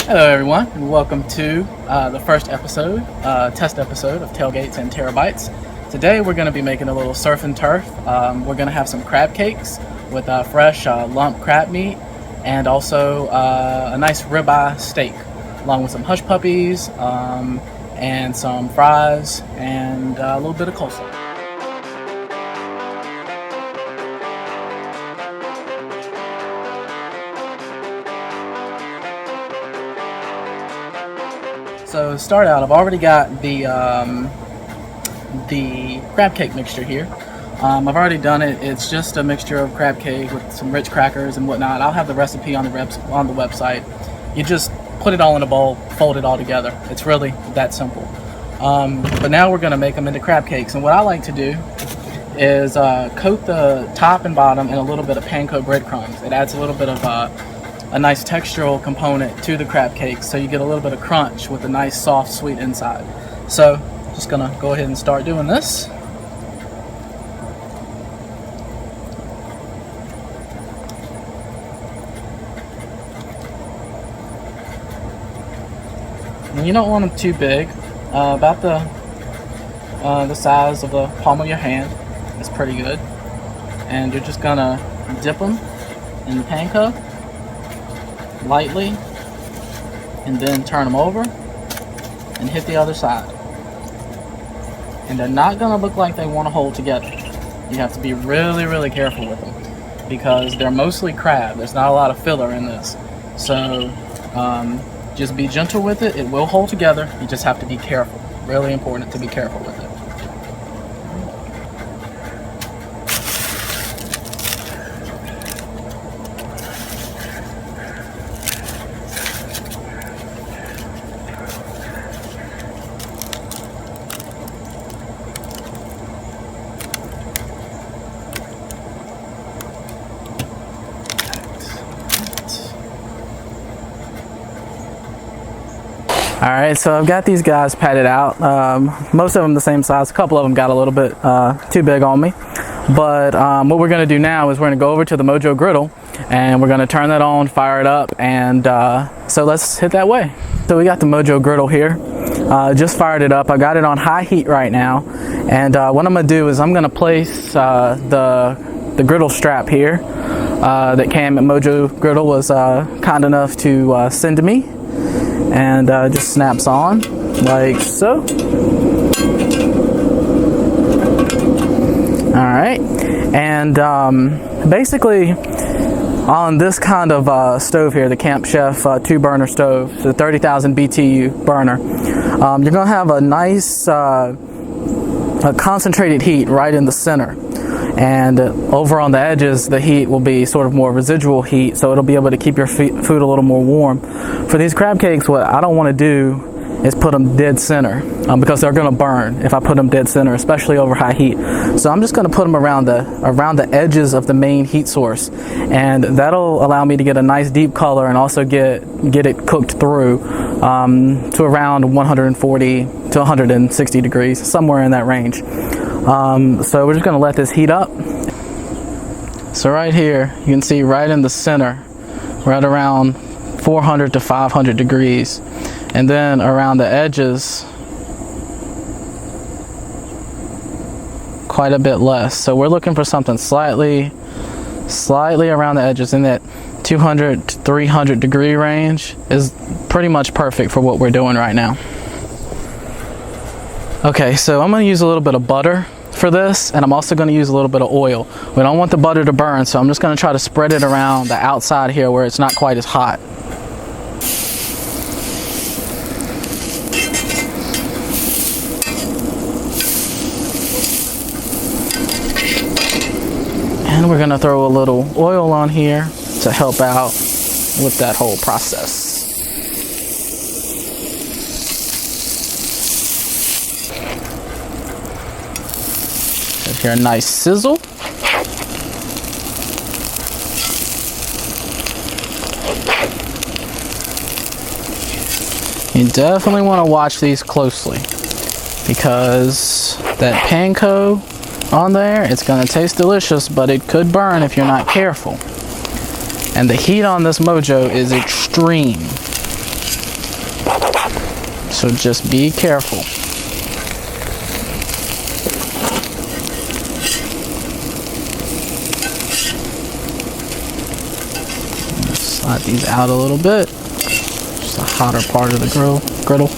Hello everyone, and welcome to the first episode, test episode of Tailgates TeraBites. Today we're going to be making a little surf and turf. We're going to have some crab cakes with fresh lump crab meat and also a nice ribeye steak, along with some hush puppies and some fries and a little bit of coleslaw. So to start out, I've already got the crab cake mixture here. I've already done it. It's just a mixture of crab cake with some Ritz Crackers and whatnot. I'll have the recipe on the website. You just put it all in a bowl, fold it all together. It's really that simple. But now we're going to make them into crab cakes. And what I like to do is coat the top and bottom in a little bit of Panko breadcrumbs. It adds a little bit of a nice textural component to the crab cakes, so you get a little bit of crunch with a nice soft sweet inside. So just gonna go ahead and start doing this. And you don't want them too big, about the size of the palm of your hand is pretty good. And you're just gonna dip them in the panko lightly, and then turn them over and hit the other side. And they're not going to look like they want to hold together. You have to be really careful with them because they're mostly crab. There's not a lot of filler in this, so just be gentle with it. It will hold together. You just have to be careful. Really important to be careful with it. Alright, so I've got these guys patted out. Most of them the same size. A couple of them got a little bit too big on me. But what we're going to do now is we're going to go over to the Mojoe Griddle and we're going to turn that on, fire it up, and so let's hit that way. So we got the Mojoe Griddle here. Just fired it up. I got it on high heat right now. And what I'm going to do is I'm going to place the griddle strap here that Cam at Mojoe Griddle was kind enough to send to me. And just snaps on like so. Alright, and basically on this kind of stove here, the Camp Chef 2-burner stove, the 30,000 BTU burner, you're going to have a nice a concentrated heat right in the center. And over on the edges, the heat will be sort of more residual heat, so it'll be able to keep your food a little more warm. For these crab cakes, what I don't want to do is put them dead center because they're going to burn if I put them dead center, especially over high heat. So I'm just going to put them around the edges of the main heat source, and that'll allow me to get a nice deep color and also get it cooked through to around 140 to 160 degrees, somewhere in that range. So we're just going to let this heat up. So right here, you can see right in the center, right around 400 to 500 degrees. And then around the edges, quite a bit less. So we're looking for something slightly around the edges in that 200 to 300 degree range is pretty much perfect for what we're doing right now. Okay, so I'm going to use a little bit of butter for this, and I'm also going to use a little bit of oil. We don't want the butter to burn, so I'm just going to try to spread it around the outside here where it's not quite as hot. And we're going to throw a little oil on here to help out with that whole process. Here, a nice sizzle. You definitely want to watch these closely because that panko on there, it's going to taste delicious, but it could burn if you're not careful. And the heat on this Mojoe is extreme. So just be careful. Slide these out a little bit. Just the hotter part of the griddle.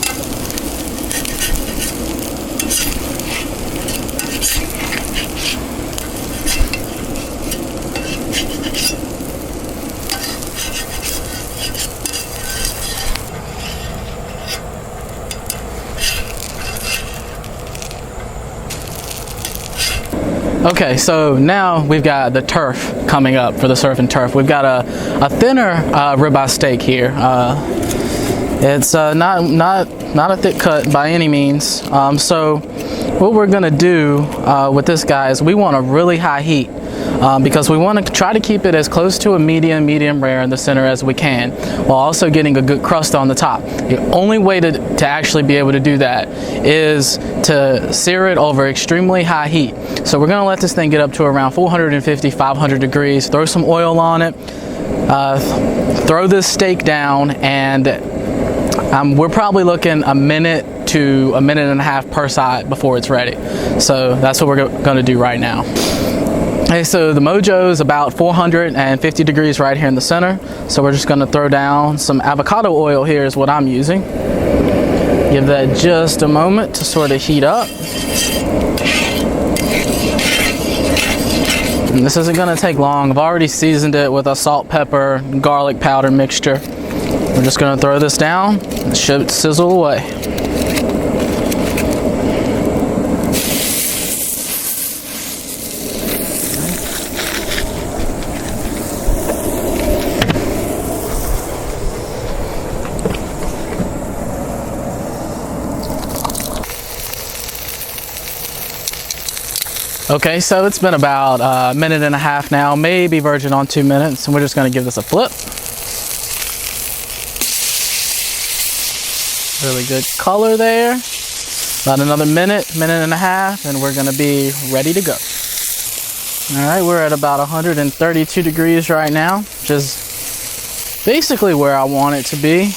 Okay, so now we've got the turf coming up for the surf and turf. We've got a thinner ribeye steak here. It's not a thick cut by any means. So what we're gonna do with this guy is we want a really high heat because we want to try to keep it as close to a medium rare in the center as we can, while also getting a good crust on the top. The only way to actually be able to do that is to sear it over extremely high heat. So we're gonna let this thing get up to around 450, 500 degrees, throw some oil on it, throw this steak down, and we're probably looking a minute to a minute and a half per side before it's ready. So that's what we're gonna do right now. Okay, so the Mojoe is about 450 degrees right here in the center. So we're just gonna throw down some avocado oil here is what I'm using. Give that just a moment to sort of heat up. And this isn't gonna take long. I've already seasoned it with a salt, pepper, garlic powder mixture. We're just gonna throw this down and it should sizzle away. Okay, so it's been about a minute and a half now, maybe verging on 2 minutes, and we're just gonna give this a flip. Really good color there. About another minute and a half, and we're gonna be ready to go. All right, we're at about 132 degrees right now, which is basically where I want it to be.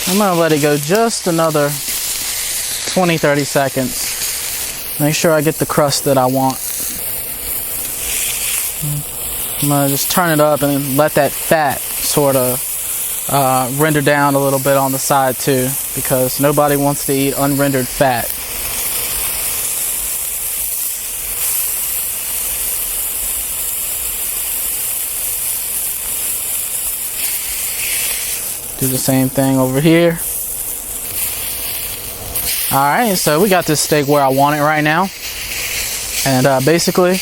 I'm gonna let it go just another 20-30 seconds. Make sure I get the crust that I want. I'm gonna just turn it up and let that fat sort of render down a little bit on the side too, because nobody wants to eat unrendered fat. Do the same thing over here. Alright, so we got this steak where I want it right now. And basically,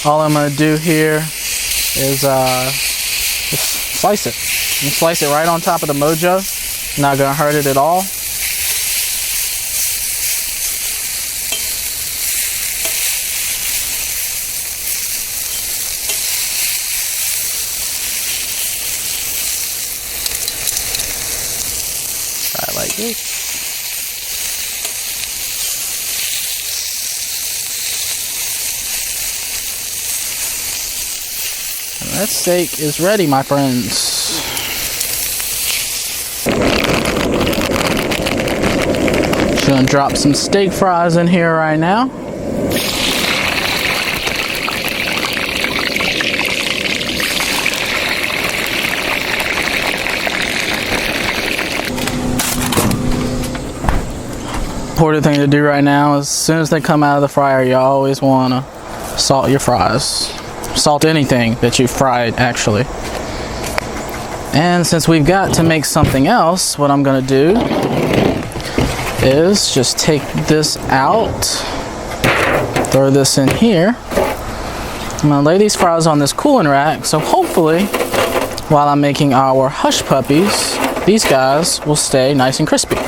all I'm going to do here is just slice it. And slice it right on top of the Mojoe. Not going to hurt it at all. Try it like this. That steak is ready, my friends. Just gonna drop some steak fries in here right now. Important thing to do right now is as soon as they come out of the fryer, you always wanna salt your fries. Salt anything that you fried, actually. And since we've got to make something else, what I'm gonna do is just take this out, throw this in here. I'm gonna lay these fries on this cooling rack, so hopefully while I'm making our hush puppies, these guys will stay nice and crispy.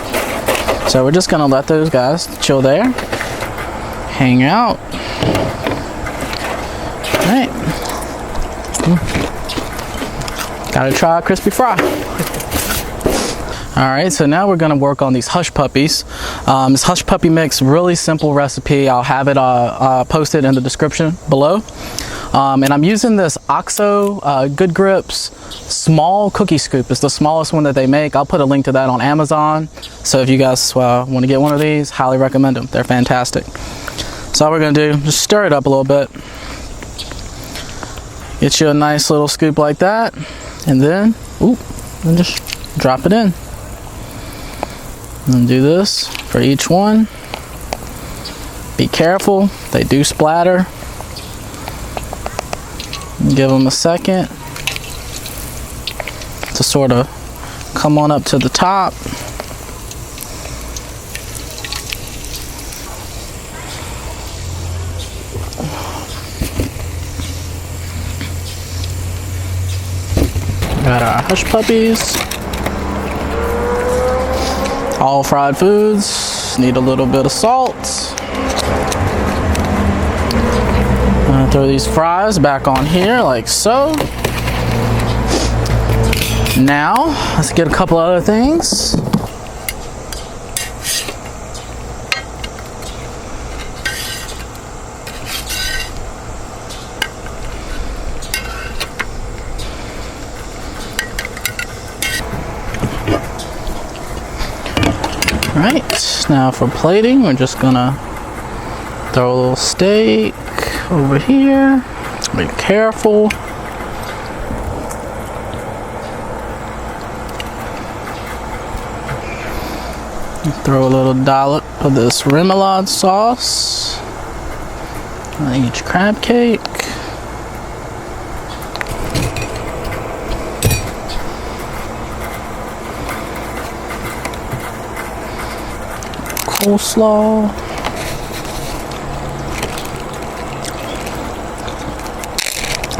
So we're just gonna let those guys chill there, hang out. Alright. Gotta try a crispy fry. Alright, so now we're gonna work on these hush puppies. This hush puppy mix, really simple recipe. I'll have it posted in the description below. And I'm using this OXO Good Grips small cookie scoop. It's the smallest one that they make. I'll put a link to that on Amazon. So if you guys want to get one of these, highly recommend them. They're fantastic. So all we're going to do, just stir it up a little bit. Get you a nice little scoop like that. And then, and just drop it in. And do this for each one. Be careful, they do splatter. Give them a second to sort of come on up to the top. Got our hush puppies. All fried foods need a little bit of salt. Throw these fries back on here like so. Now, let's get a couple other things. Alright, now for plating, we're just gonna throw a little steak over here. Be careful. Throw a little dollop of this remoulade sauce on each crab cake. Coleslaw.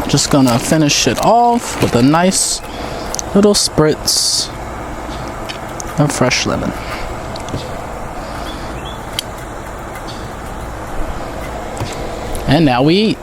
Just gonna finish it off with a nice little spritz of fresh lemon. And now we eat.